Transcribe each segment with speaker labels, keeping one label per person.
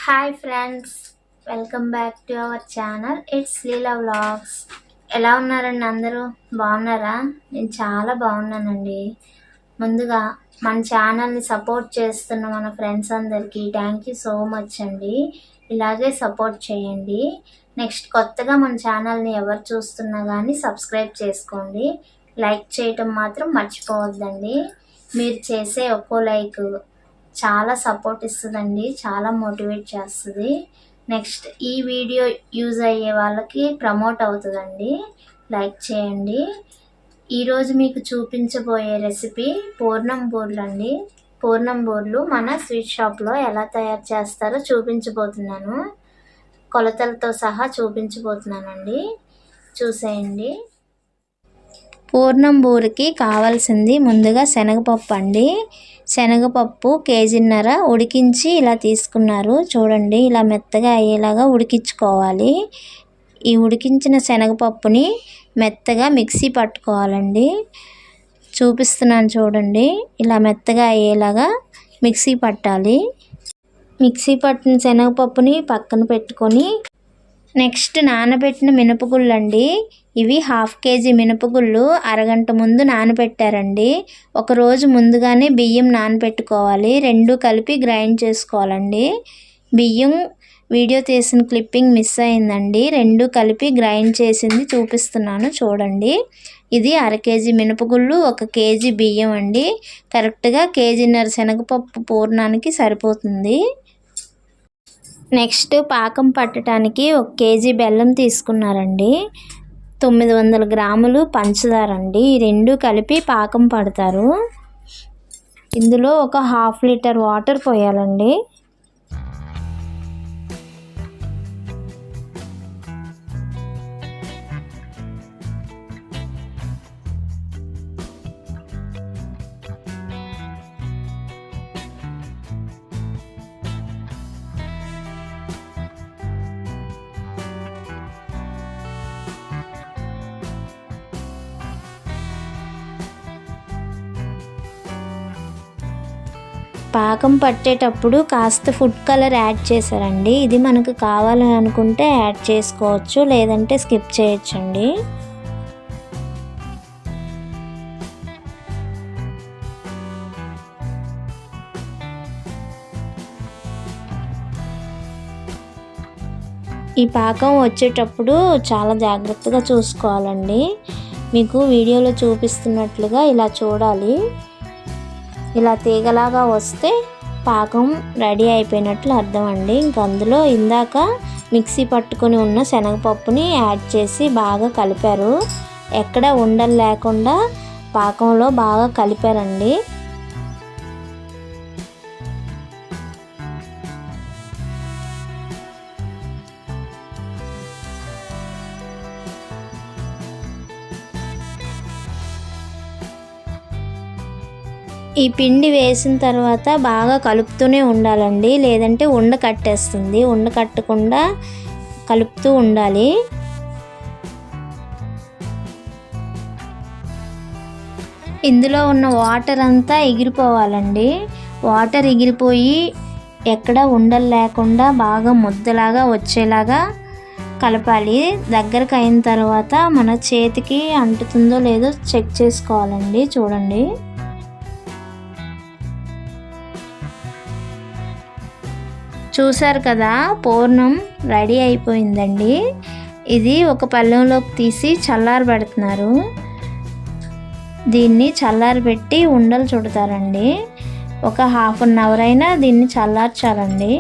Speaker 1: Hi friends, welcome back to our channel. It's Leela vlogs. ఎలా ఉన్నారండి? అందరూ బాగున్నారా? నేను చాలా బాగున్నానండి. ముందుగా మన ఛానల్ని సపోర్ట్ చేస్తున్న మన ఫ్రెండ్స్ అందరికీ థ్యాంక్ యూ సో మచ్ అండి. ఇలాగే సపోర్ట్ చేయండి. నెక్స్ట్ కొత్తగా మన ఛానల్ని ఎవరు చూస్తున్నా కానీ సబ్స్క్రైబ్ చేసుకోండి. లైక్ చేయటం మాత్రం మర్చిపోవద్దండి. మీరు చేసే ఒక్కో లైక్ చాలా సపోర్ట్ ఇస్తుందండి, చాలా మోటివేట్ చేస్తుంది. నెక్స్ట్ ఈ వీడియో యూజ్ అయ్యే వాళ్ళకి ప్రమోట్ అవుతుందండి. లైక్ చేయండి. ఈరోజు మీకు చూపించబోయే రెసిపీ పూర్ణం బూర్లు అండి. పూర్ణం బూర్లు మన స్వీట్ షాప్లో ఎలా తయారు చేస్తారో చూపించబోతున్నాను. కొలతలతో సహా చూపించబోతున్నానండి, చూసేయండి. పూర్ణం బూరికి కావాల్సింది ముందుగా శనగపప్పు అండి. శనగపప్పు కేజీన్నర ఉడికించి ఇలా తీసుకున్నారు. చూడండి, ఇలా మెత్తగా అయ్యేలాగా ఉడికించుకోవాలి. ఈ ఉడికించిన శనగపప్పుని మెత్తగా మిక్సీ పట్టుకోవాలండి. చూపిస్తున్నాను చూడండి, ఇలా మెత్తగా అయ్యేలాగా మిక్సీ పట్టాలి. మిక్సీ పట్టిన శనగపప్పుని పక్కన పెట్టుకొని నెక్స్ట్ నానబెట్టిన మినపగుళ్ళు అండి. ఇవి 1/2 కేజీ మినపగుళ్ళు అరగంట ముందు నానబెట్టారండి. ఒకరోజు ముందుగానే బియ్యం నానబెట్టుకోవాలి. రెండు కలిపి గ్రైండ్ చేసుకోవాలండి. బియ్యం వీడియో తీసిన క్లిప్పింగ్ మిస్ అయిందండి. రెండు కలిపి గ్రైండ్ చేసింది చూపిస్తున్నాను చూడండి. ఇది 1/2 కేజీ మినపగుళ్ళు, 1 కేజీ బియ్యం అండి. కరెక్ట్గా కేజీన్నర శనగపప్పు పూర్ణానికి సరిపోతుంది. నెక్స్ట్ పాకం పట్టడానికి 1 కేజీ బెల్లం తీసుకున్నారండి. 900 గ్రాములు పంచదార అండి. ఈ రెండు కలిపి పాకం పడతారు. ఇందులో ఒక 1/2 లీటర్ వాటర్ పోయాలండి. పాకం పట్టేటప్పుడు కాస్త ఫుడ్ కలర్ యాడ్ చేశారండి. ఇది మనకు కావాలని అనుకుంటే యాడ్ చేసుకోవచ్చు, లేదంటే స్కిప్ చేయొచ్చండి. ఈ పాకం వచ్చేటప్పుడు చాలా జాగ్రత్తగా చూసుకోవాలండి. మీకు వీడియోలో చూపిస్తున్నట్లుగా ఇలా చూడాలి. ఇలా తీగలాగా వస్తే పాకం రెడీ అయిపోయినట్లు అర్థం అండి. ఇంక అందులో ఇందాక మిక్సీ పట్టుకొని ఉన్న శనగపప్పుని యాడ్ చేసి బాగా కలిపారు. ఎక్కడ ఉండలు లేకుండా పాకంలో బాగా కలిపారండి. ఈ పిండి వేసిన తర్వాత బాగా కలుపుతూనే ఉండాలండి, లేదంటే ఉండ కట్టేస్తుంది. ఉండ కట్టకుండా కలుపుతూ ఉండాలి. ఇందులో ఉన్న వాటర్ అంతా ఎగిరిపోవాలండి. వాటర్ ఎగిరిపోయి ఎక్కడ ఉండలు లేకుండా బాగా ముద్దలాగా వచ్చేలాగా కలపాలి. దగ్గరకు అయిన తర్వాత మన చేతికి అంటుతుందో లేదో చెక్ చేసుకోవాలండి. చూడండి, చూసారు కదా, పూర్ణం రెడీ అయిపోయిందండి. ఇది ఒక పళ్ళెంలోకి తీసి చల్లారబెడుతున్నారు. దీన్ని చల్లారబెట్టి ఉండలు చుడతారండి. ఒక 1/2 అవర్ అయినా దీన్ని చల్లార్చాలండి.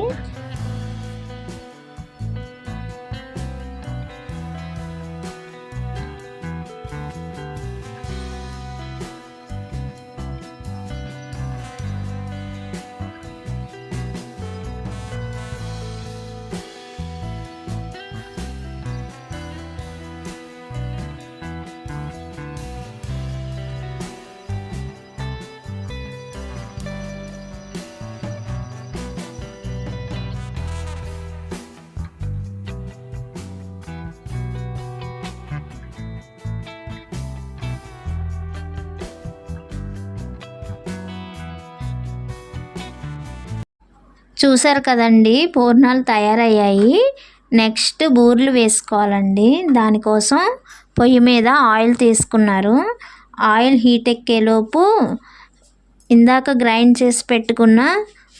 Speaker 1: చూసారు కదండి, పూర్ణాలు తయారయ్యాయి. నెక్స్ట్ బూరెలు వేసుకోవాలండి. దానికోసం పొయ్యి మీద ఆయిల్ తీసుకున్నారు. ఆయిల్ హీట్ ఎక్కేలోపు ఇందాక గ్రైండ్ చేసి పెట్టుకున్న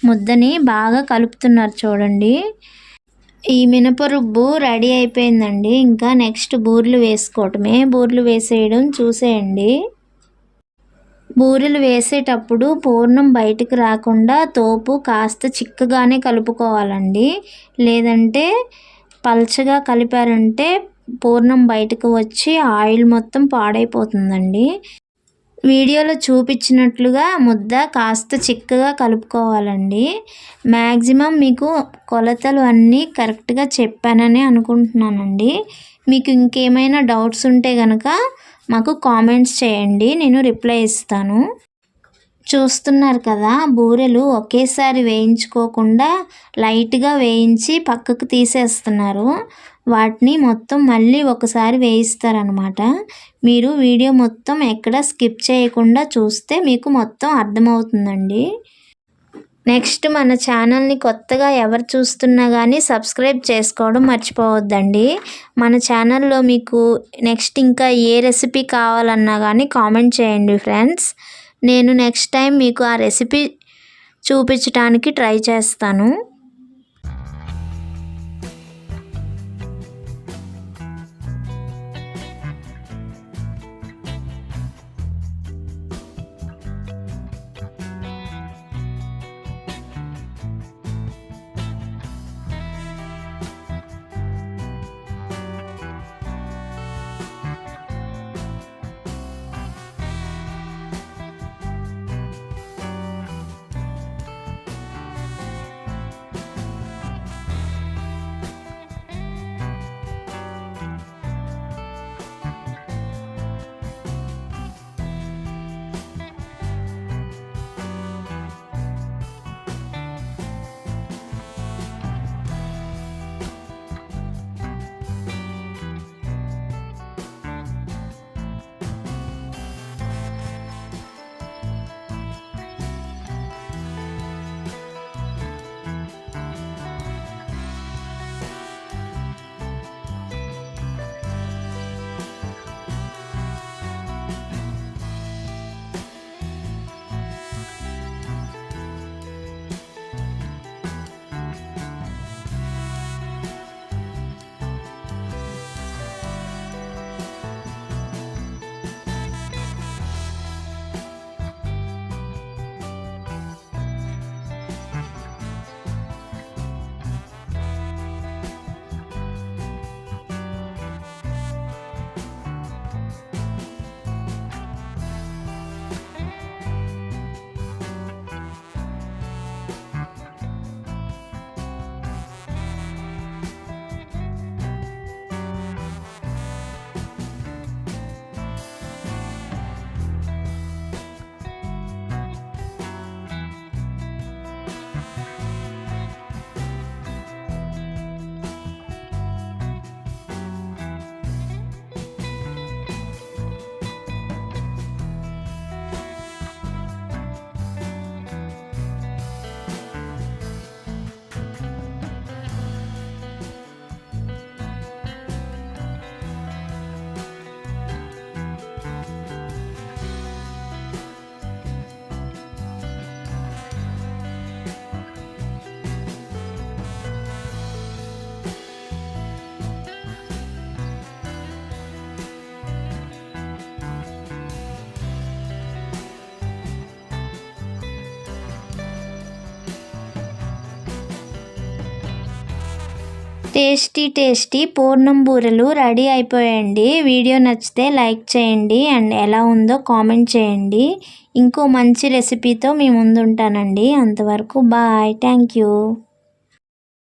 Speaker 1: ముద్దని బాగా కలుపుతున్నారు చూడండి. ఈ మినపరుబ్బు రెడీ అయిపోయిందండి. ఇంకా నెక్స్ట్ బూరెలు వేసుకోవటమే. బూరెలు వేసేయడం చూసేయండి. బూరెలు వేసేటప్పుడు పూర్ణం బయటకు రాకుండా తోపు కాస్త చిక్కగానే కలుపుకోవాలండి. లేదంటే పల్చగా కలిపారంటే పూర్ణం బయటకు వచ్చి ఆయిల్ మొత్తం పాడైపోతుందండి. వీడియోలో చూపించినట్లుగా ముద్ద కాస్త చిక్కగా కలుపుకోవాలండి. మ్యాక్సిమం మీకు కొలతలు అన్నీ కరెక్ట్గా చెప్పానని అనుకుంటున్నానండి. మీకు ఇంకేమైనా డౌట్స్ ఉంటే కనుక మాకు కామెంట్స్ చేయండి, నేను రిప్లై ఇస్తాను. చూస్తున్నారు కదా, బూరెలు ఒకేసారి వేయించుకోకుండా లైట్గా వేయించి పక్కకు తీసేస్తున్నారు. వాటిని మొత్తం మళ్ళీ ఒకసారి వేయిస్తారనమాట. మీరు వీడియో మొత్తం ఎక్కడ స్కిప్ చేయకుండా చూస్తే మీకు మొత్తం అర్థమవుతుందండి. నెక్స్ట్ మన ఛానల్ని కొత్తగా ఎవరు చూస్తున్నా కానీ సబ్స్క్రైబ్ చేసుకోవడం మర్చిపోవద్దండి. మన ఛానల్లో మీకు నెక్స్ట్ ఇంకా ఏ రెసిపీ కావాలన్నా కానీ కామెంట్ చేయండి ఫ్రెండ్స్. నేను నెక్స్ట్ టైం మీకు ఆ రెసిపీ చూపించడానికి ట్రై చేస్తాను. టేస్టీ పూర్ణం బూరెలు రెడీ అయిపోయాయండి. వీడియో నచ్చితే లైక్ చేయండి అండ్ ఎలా ఉందో కామెంట్ చేయండి. ఇంకో మంచి రెసిపీతో మీ ముందు ఉంటానండి. అంతవరకు బాయ్. Thank you.